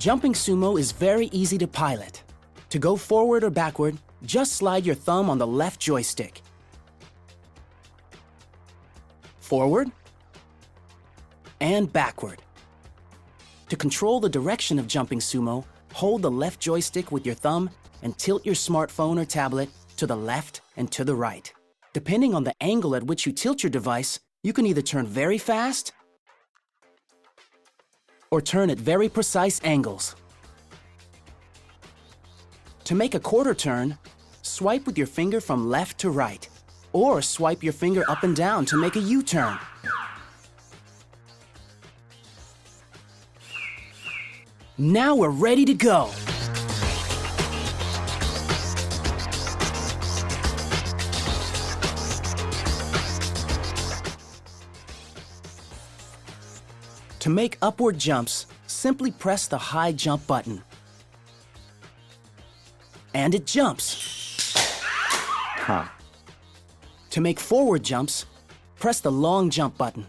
Jumping Sumo is very easy to pilot. To go forward or backward, just slide your thumb on the left joystick. Forward and backward. To control the direction of Jumping Sumo, hold the left joystick with your thumb and tilt your smartphone or tablet to the left and to the right. Depending on the angle at which you tilt your device, you can either turn very fast or turn at very precise angles. To make a quarter turn, swipe with your finger from left to right, or swipe your finger up and down to make a U-turn. Now we're ready to go! To make upward jumps, simply press the high jump button. And it jumps. Huh. To make forward jumps, press the long jump button.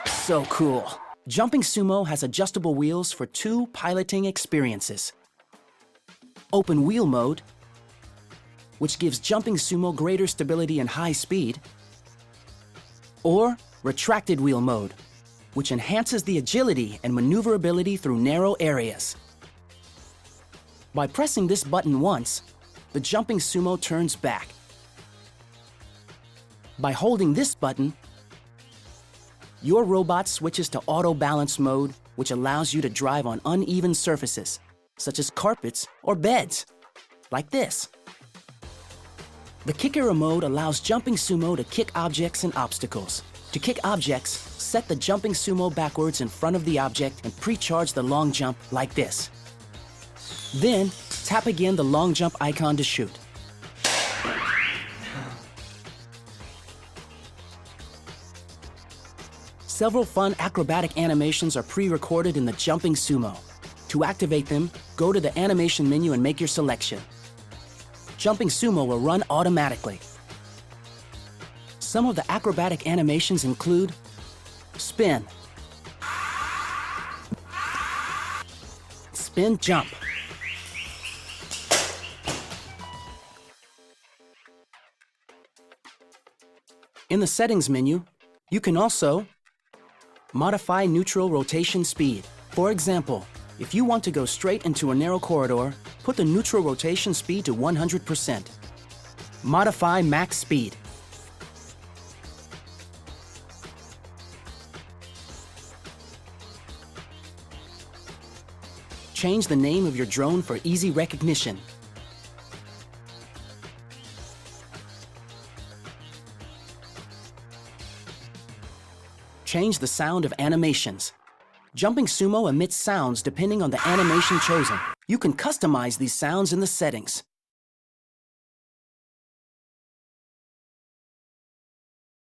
So cool. Jumping Sumo has adjustable wheels for 2 piloting experiences. Open wheel mode, which gives Jumping Sumo greater stability and high speed, or retracted wheel mode, which enhances the agility and maneuverability through narrow areas. By pressing this button once, the Jumping Sumo turns back. By holding this button, your robot switches to auto balance mode, which allows you to drive on uneven surfaces, such as carpets or beds, like this. The kick arrow mode allows Jumping Sumo to kick objects and obstacles. To kick objects, set the Jumping Sumo backwards in front of the object and pre-charge the long jump like this. Then, tap again the long jump icon to shoot. Several fun acrobatic animations are pre-recorded in the Jumping Sumo. To activate them, go to the animation menu and make your selection. Jumping Sumo will run automatically. Some of the acrobatic animations include spin, spin jump, in the settings menu, you can also modify neutral rotation speed. For example, if you want to go straight into a narrow corridor, put the neutral rotation speed to 100%. Modify max speed. Change the name of your drone for easy recognition. Change the sound of animations. Jumping Sumo emits sounds depending on the animation chosen. You can customize these sounds in the settings.